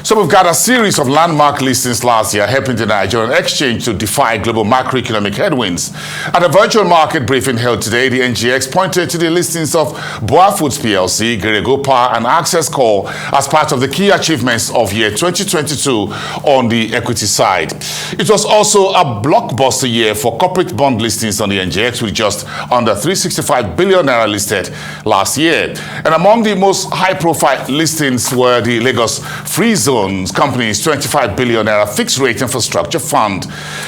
So we've got a series of landmark listings last year helping the Nigerian exchange to defy global macroeconomic headwinds. At a virtual market briefing held today, the NGX pointed to the listings of Boa Foods PLC, Gerego Power and Access Core as part of the key achievements of year 2022 on the equity side. It was also a blockbuster year for corporate bond listings on the NGX with just under 365 billion naira listed last year. And among the most high-profile listings were the Lagos Free Zone's company's 25 billion naira fixed rate infrastructure fund.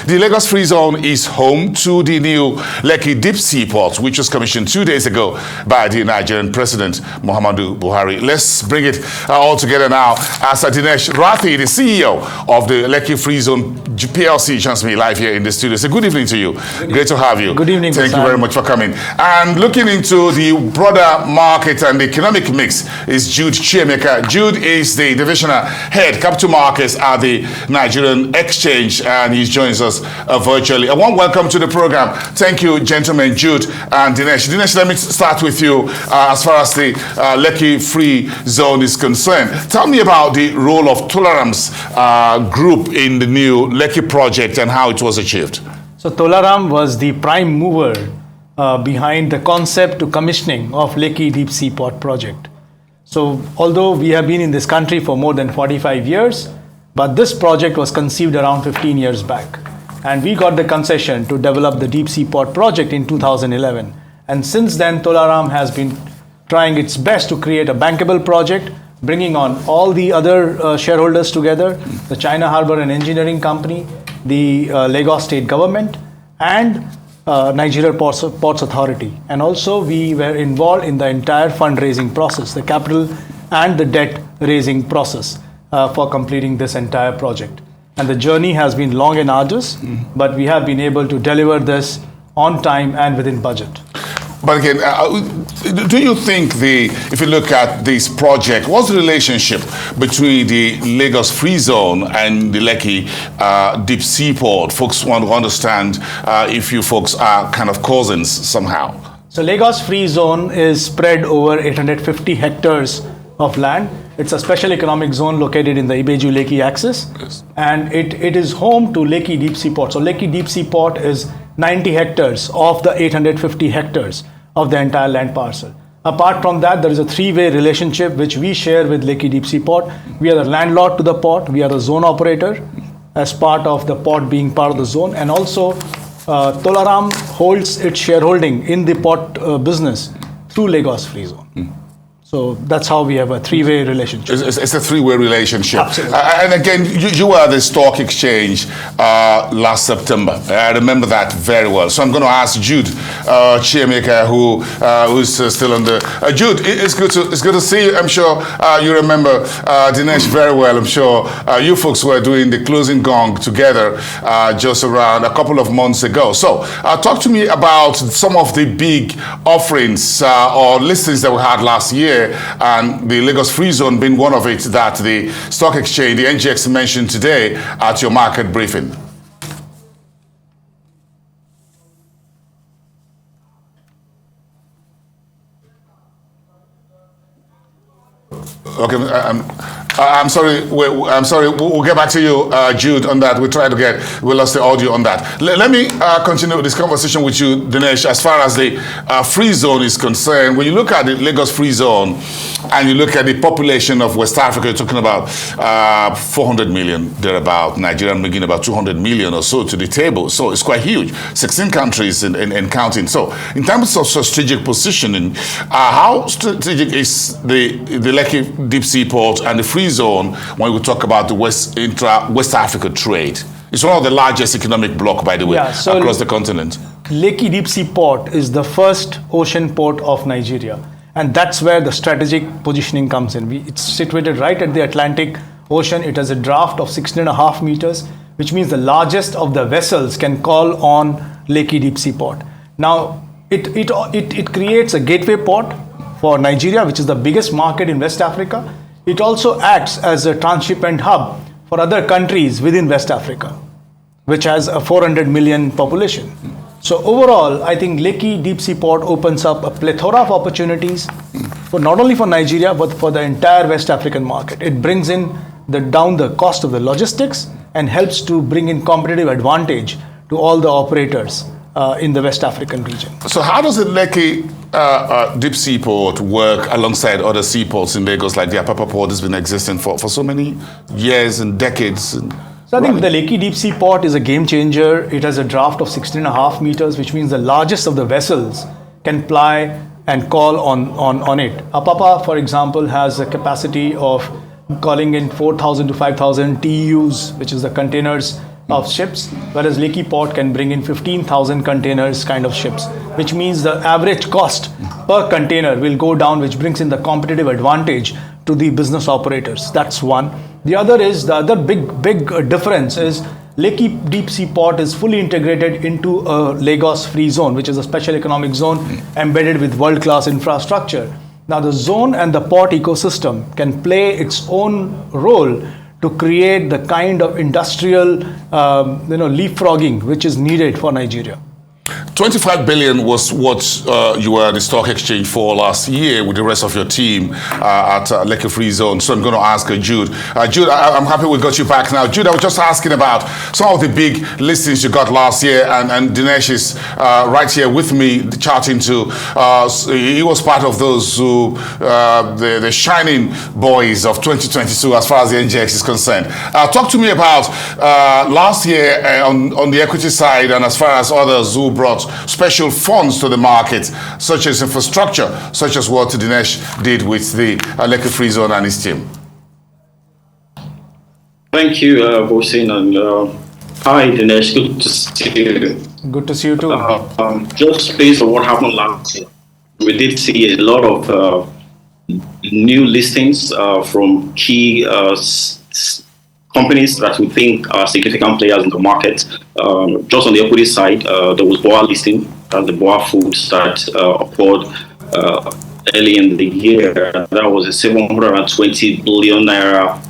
The Lagos Free Zone is home to the new Lekki Deep Sea Port, which was commissioned 2 days ago by the Nigerian President Muhammadu Buhari. Let's bring it all together now as Dinesh Rathi, the CEO of the Lekki Free Zone PLC, joins me live here in the studio. So good evening to you. Great to have you. Good evening. Thank you very much for coming. And looking into the broader market and the economic mix is Jude Chiemeka. Jude is the divisional head capital markets at the Nigerian Exchange, and he joins us virtually. A warm welcome to the program. Thank you, gentlemen, Jude and Dinesh. Dinesh, let me start with you as far as the Lekki Free Zone is concerned. Tell me about the role of Toleram's group in the new Lekki project and how it was achieved. So Toleram was the prime mover behind the concept to commissioning of Lekki Deep Sea Port project. So although we have been in this country for more than 45 years, but this project was conceived around 15 years back. And we got the concession to develop the Deep Sea Port project in 2011. And since then, Toleram has been trying its best to create a bankable project, bringing on all the other shareholders together, the China Harbour and Engineering Company, the Lagos State Government, and Nigeria Ports Authority. And also we were involved in the entire fundraising process, the capital and the debt raising process for completing this entire project. And the journey has been long and arduous, but we have been able to deliver this on time and within budget. But again, do you think if you look at this project, what's the relationship between the Lagos Free Zone and the Lekki Deep Sea Port? Folks want to understand if you folks are kind of cousins somehow. So Lagos Free Zone is spread over 850 hectares of land. It's a special economic zone located in the Ibeju-Lekki axis. Yes. And it is home to Lekki Deep Sea Port. So Lekki Deep Sea Port is 90 hectares of the 850 hectares of the entire land parcel. Apart from that, there is a three-way relationship which we share with Lekki Deep Sea Port. We are the landlord to the port, we are the zone operator as part of the port being part of the zone, and also Toleram holds its shareholding in the port business through Lagos Free Zone. So that's how we have a three-way relationship. It's a three-way relationship. Absolutely. And again, you were at the stock exchange last September. I remember that very well. So I'm going to ask Jude Chiemeka, who's still on the... Jude, it's good to see you. I'm sure you remember Dinesh very well. I'm sure you folks were doing the closing gong together just around a couple of months ago. So talk to me about some of the big offerings or listings that we had last year, and the Lagos Free Zone being one of it that the stock exchange, the NGX, mentioned today at your market briefing. Okay, I'm sorry. I'm sorry. We'll get back to you, Jude, on that. We lost the audio on that. Let me continue this conversation with you, Dinesh, as far as the free zone is concerned. When you look at the Lagos Free Zone and you look at the population of West Africa, you're talking about 400 million, thereabout. Nigeria bringing about 200 million or so to the table. So it's quite huge. 16 countries and counting. So in terms of strategic positioning, how strategic is the Lekki Deep Sea Port and the Free Zone when we talk about the West Africa trade? It's one of the largest economic bloc, by the way, across the continent. Lekki Deep Sea Port is the first ocean port of Nigeria, and that's where the strategic positioning comes in. It's situated right at the Atlantic Ocean. It has a draft of 16.5 meters, which means the largest of the vessels can call on Lekki Deep Sea Port. Now, it creates a gateway port for Nigeria, which is the biggest market in West Africa. It also acts as a transshipment hub for other countries within West Africa, which has a 400 million population. So overall, I think Lekki Deep Sea Port opens up a plethora of opportunities for not only for Nigeria, but for the entire West African market. It brings in down the cost of the logistics and helps to bring in competitive advantage to all the operators in the West African region. So how does the Lekki deep sea port work alongside other seaports in Lagos, like the Apapa port has been existing for so many years and decades? So I think the Lekki deep sea port is a game changer. It has a draft of 16.5 meters, which means the largest of the vessels can ply and call on it. Apapa, for example, has a capacity of calling in 4,000 to 5,000 TEUs, which is the containers of ships, whereas Lekki port can bring in 15,000 containers kind of ships, which means the average cost per container will go down, which brings in the competitive advantage to the business operators. That's one. The other big difference is Lekki deep sea port is fully integrated into a Lagos free zone, which is a special economic zone embedded with world-class infrastructure. Now the zone and the port ecosystem can play its own role to create the kind of industrial leapfrogging which is needed for Nigeria. 25 billion was what you were at the stock exchange for last year with the rest of your team at Lekki Free Zone. So I'm going to ask Jude. Jude, I'm happy we got you back now. Jude, I was just asking about some of the big listings you got last year, and Dinesh is right here with me chatting to. He was part of those who, the shining boys of 2022 as far as the NGX is concerned. Talk to me about last year on the equity side, and as far as others who brought special funds to the market, such as infrastructure, such as what Dinesh did with the Lekki Free Zone and his team. Thank you, Bosin, and hi, Dinesh. Good to see you. Good to see you too. Just based on what happened last year, we did see a lot of new listings from key companies that we think are significant players in the market. Just on the equity side, there was BOA listing, the BOA Foods that occurred early in the year. That was a 720 billion naira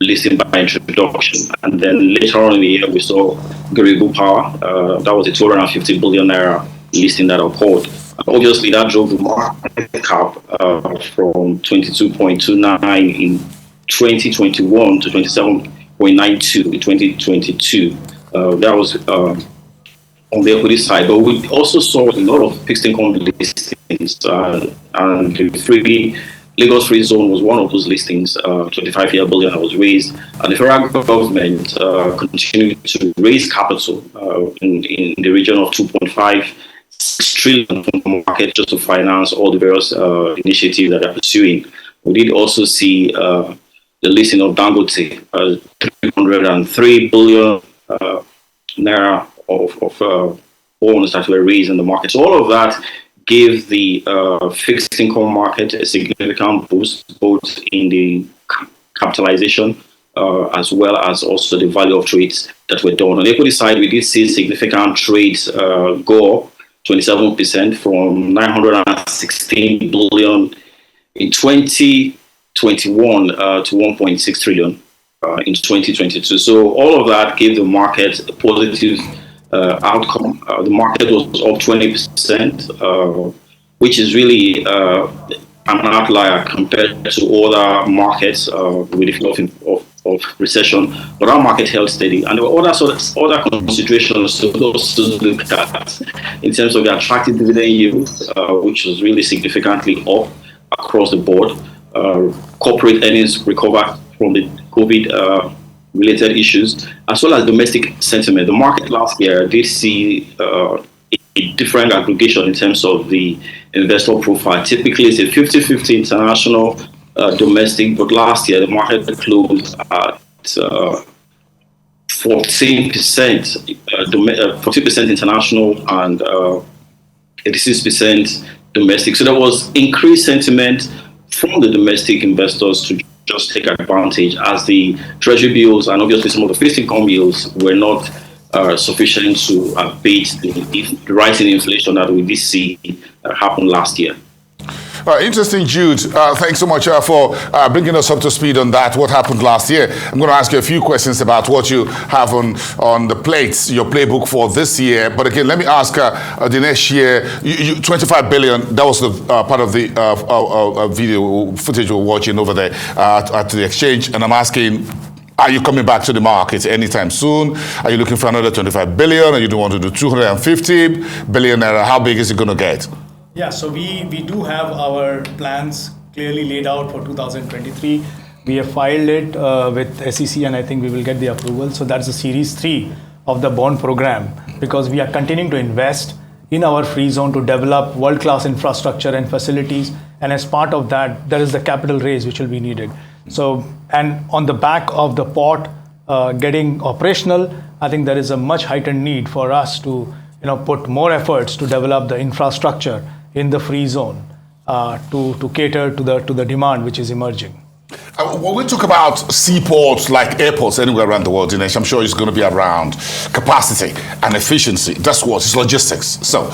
listing by introduction. And then later on in the year, we saw Garibu Power. That was a 250 billion naira listing that occurred. Obviously, that drove the market cap from 22.29 in 2021 to 27.92 in 2022. That was on the equity side, but we also saw a lot of fixed income listings, and the Lagos Free Zone was one of those listings. 25 billion that was raised, and the federal government continued to raise capital in the region of 2.5 trillion from the market just to finance all the various initiatives that they're pursuing. We did also see the listing of Dangote, 303 billion naira of bonds that were raised in the market. So all of that gave the fixed income market a significant boost, both in the capitalization as well as also the value of trades that were done. On the equity side, we did see significant trades go up 27% from 916 billion in 2021 to 1.6 trillion in 2022. So all of that gave the market a positive outcome. The market was up 20%, which is really an outlier compared to other markets with the fear of recession. But our market held steady, and there were other considerations to those to look at in terms of the attractive dividend yield, which was really significantly up across the board. Corporate earnings recovered from the COVID related issues, as well as domestic sentiment. The market last year did see a different aggregation in terms of the investor profile. Typically, it's a 50-50 international, domestic, but last year the market closed at 40% international and 86% domestic. So there was increased sentiment from the domestic investors to just take advantage, as the treasury bills and obviously some of the fixed income yields were not sufficient to abate the rising inflation that we did see happen last year. Interesting, Jude. Thanks so much for bringing us up to speed on that. What happened last year? I'm going to ask you a few questions about what you have on the plates, your playbook for this year. But again, let me ask the next year, 25 billion. That was the part of the video footage we're watching over there at the exchange, and I'm asking, are you coming back to the market anytime soon? Are you looking for another 25 billion? Or you don't want to do 250 billion naira? How big is it going to get? Yeah, so we do have our plans clearly laid out for 2023. We have filed it with SEC, and I think we will get the approval. So that's the Series 3 of the bond program, because we are continuing to invest in our free zone to develop world-class infrastructure and facilities. And as part of that, there is the capital raise which will be needed. So, and on the back of the port getting operational, I think there is a much heightened need for us to put more efforts to develop the infrastructure in the free zone to cater to the demand which is emerging. When we talk about seaports like airports anywhere around the world, Dinesh, I'm sure it's going to be around capacity and efficiency. That's what it's logistics. So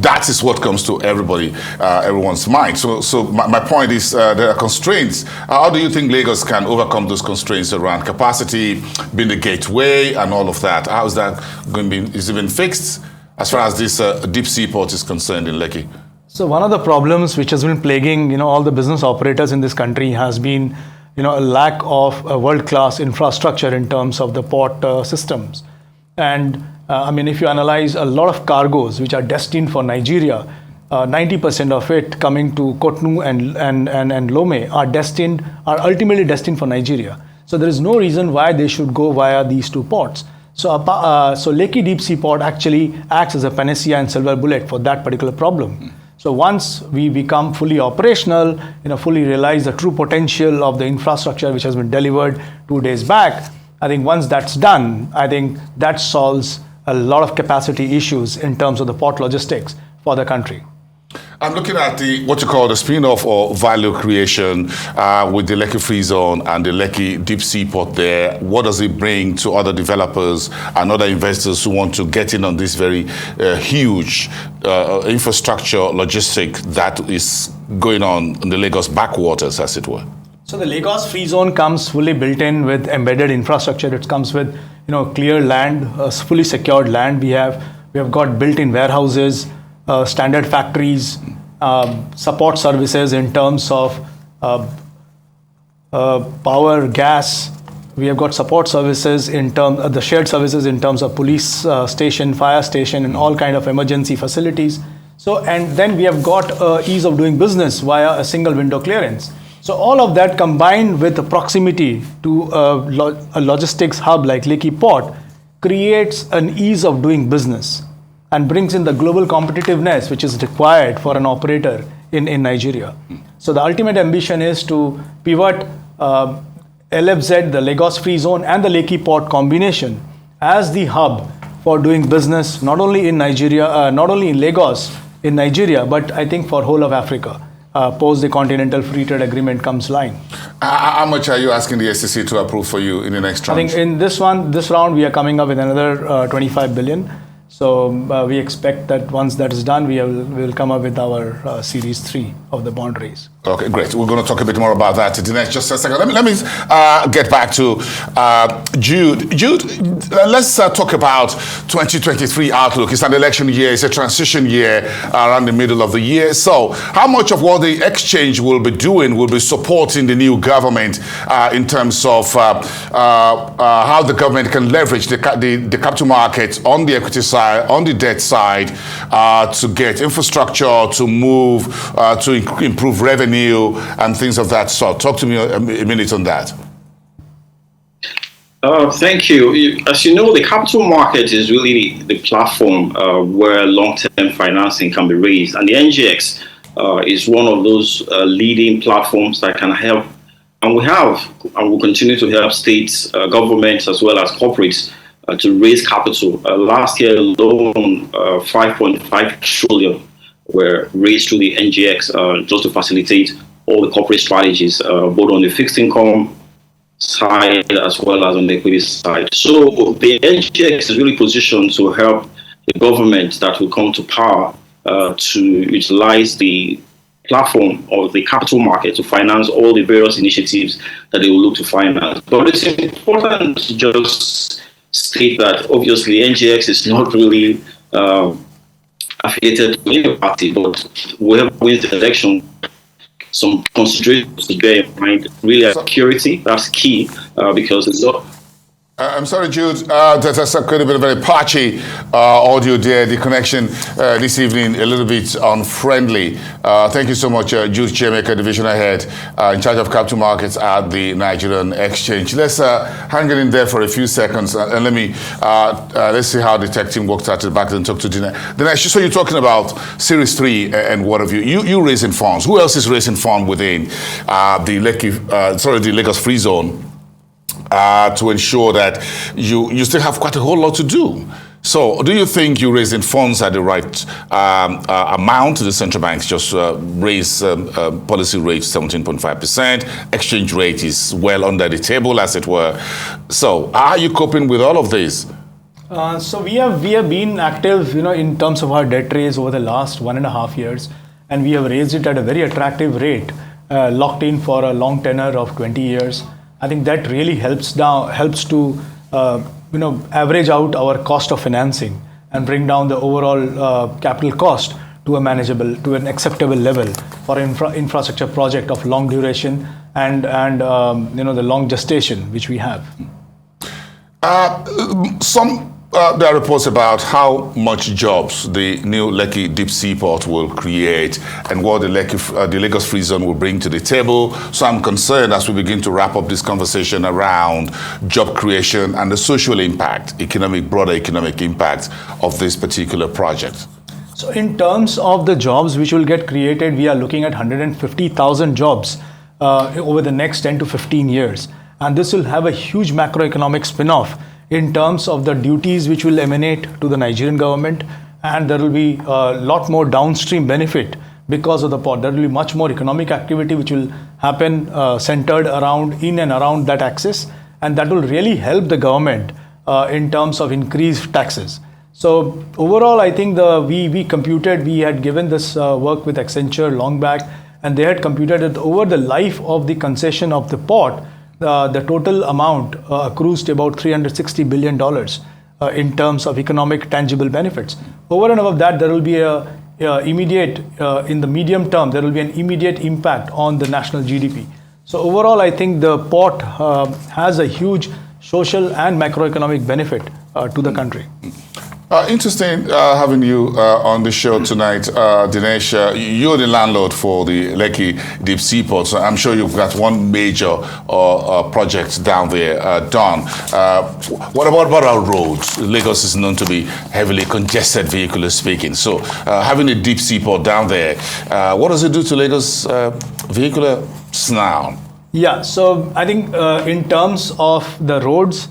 that is what comes to everyone's mind. So my point is there are constraints. How do you think Lagos can overcome those constraints around capacity, being the gateway, and all of that? How is that going to be? Is it been fixed as far as this deep seaport is concerned in Lekki? So one of the problems which has been plaguing all the business operators in this country has been a lack of world-class infrastructure in terms of the port systems. And I mean, if you analyze a lot of cargoes which are destined for Nigeria, 90% of it coming to Cotonou and Lome are ultimately destined for Nigeria. So there is no reason why they should go via these two ports. So Lekki Deep Sea Port actually acts as a panacea and silver bullet for that particular problem. So once we become fully operational, fully realize the true potential of the infrastructure which has been delivered 2 days back, I think once that's done, I think that solves a lot of capacity issues in terms of the port logistics for the country. I'm looking at what you call the spin-off or value creation with the Lekki Free Zone and the Lekki Deep Sea Port there. What does it bring to other developers and other investors who want to get in on this very huge infrastructure logistic that is going on in the Lagos backwaters, as it were? So the Lagos Free Zone comes fully built in with embedded infrastructure. It comes with clear land, fully secured land. We have got built-in warehouses, standard factories, support services in terms of power, gas. We have got support services in terms of the shared services in terms of police station, fire station, and all kind of emergency facilities. So, and then we have got ease of doing business via a single window clearance. So all of that combined with the proximity to a logistics hub like Lekki Port creates an ease of doing business and brings in the global competitiveness which is required for an operator in Nigeria. So the ultimate ambition is to pivot LFZ, the Lagos Free Zone, and the Lekki Port combination as the hub for doing business not only in Nigeria, not only in Lagos, in Nigeria, but I think for whole of Africa. Post the Continental Free Trade Agreement comes line. How much are you asking the SEC to approve for you in the next round? I think in this round, we are coming up with another 25 billion. So we expect that once that is done, we will come up with our Series 3 of the bond raise. Okay, great. We're going to talk a bit more about that Dinesh, just a second. Let me get back to Jude. Jude, let's talk about 2023 outlook. It's an election year. It's a transition year around the middle of the year. So how much of what the exchange will be doing will be supporting the new government in terms of how the government can leverage the capital markets on the equity side, on the debt side, to get infrastructure, to move, to improve revenue and things of that sort. Talk to me a minute on that. Thank you. As you know, the capital market is really the platform where long-term financing can be raised. And the NGX is one of those leading platforms that can help. And we have and will continue to help states, governments, as well as corporates to raise capital. Last year alone, 5.5 trillion were raised through the NGX just to facilitate all the corporate strategies, both on the fixed income side as well as on the equity side. So the NGX is really positioned to help the government that will come to power to utilize the platform of the capital market to finance all the various initiatives that they will look to finance. But it's important to just state that obviously NGX is not really affiliated to any party, but whoever wins the election, some considerations to bear in mind. Really, security, that's key because it's not. I'm sorry, Jude. That's quite a bit of very patchy audio there. The connection this evening a little bit unfriendly. Thank you so much, Jude Chiemeka, Divisional Head in charge of capital markets at the Nigerian Exchange. Let's hang it in there for a few seconds and let's see how the tech team worked out back and talk to Dinesh. Dinesh, so you're talking about Series 3 and what have you. You raising funds. Who else is raising funds within the Lagos Free Zone? To ensure that you still have quite a whole lot to do. So do you think you're raising funds at the right amount? The central banks just raise policy rate 17.5%. Exchange rate is well under the table, as it were. So how are you coping with all of this? So we have been active, in terms of our debt raise over the last 1.5 years, and we have raised it at a very attractive rate, locked in for a long tenor of 20 years. I think that really helps to average out our cost of financing and bring down the overall capital cost to an acceptable level for infrastructure project of long duration and the long gestation which we have. There are reports about how much jobs the new Lekki deep seaport will create and what the Lagos Free Zone will bring to the table. So I'm concerned as we begin to wrap up this conversation around job creation and the social impact, broader economic impact of this particular project. So in terms of the jobs which will get created, we are looking at 150,000 jobs over the next 10 to 15 years. And this will have a huge macroeconomic spin-off in terms of the duties which will emanate to the Nigerian government, and there will be a lot more downstream benefit because of the port. There will be much more economic activity which will happen centered in and around that axis, and that will really help the government in terms of increased taxes. So overall, I think we had given this work with Accenture long back, and they had computed that over the life of the concession of the port, the total amount accrues to about $360 billion in terms of economic tangible benefits. Over and above that, there will be in the medium term, there will be an immediate impact on the national GDP. So overall, I think the port has a huge social and macroeconomic benefit to the country. Interesting having you on the show tonight, Dinesh. You're the landlord for the Lekki Deep Seaport, so I'm sure you've got one major project down there done. What about our roads? Lagos is known to be heavily congested, vehicular speaking. So having a deep seaport down there, what does it do to Lagos vehicular now? Yeah, so I think in terms of the roads,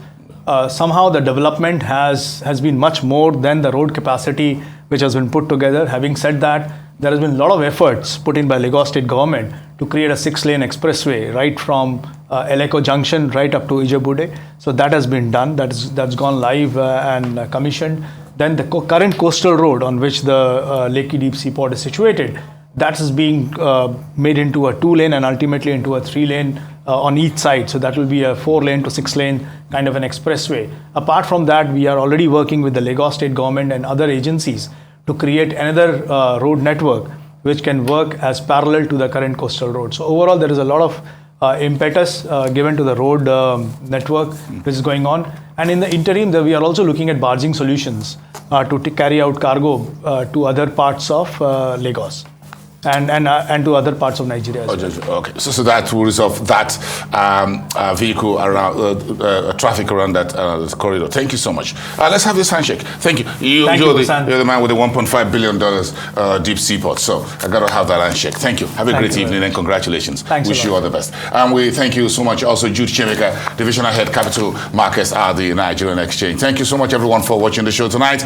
somehow the development has been much more than the road capacity which has been put together. Having said that, there has been a lot of efforts put in by Lagos State government to create a 6-lane expressway right from Eleko Junction right up to Ijebuode. So that has been done. That's gone live and commissioned. Then the current coastal road on which the Lekki Deep Seaport is situated, that is being made into a 2-lane and ultimately into a 3-lane on each side. So that will be a 4-lane to 6-lane kind of an expressway. Apart from that, we are already working with the Lagos State government and other agencies to create another road network which can work as parallel to the current coastal road. So overall, there is a lot of impetus given to the road network which is going on. And in the interim, we are also looking at barging solutions to carry out cargo to other parts of Lagos. And to other parts of Nigeria as well. Okay, so that will resolve that vehicle around traffic around that corridor. Thank you so much. Let's have this handshake. Thank you. You're the man with the $1.5 billion deep seaport. So I got to have that handshake. Thank you. Have a great evening and congratulations. Thanks. Wish you all the best. And we thank you so much. Also, Jude Chiemeka, Divisional Head Capital Markets at the Nigerian Exchange. Thank you so much, everyone, for watching the show tonight.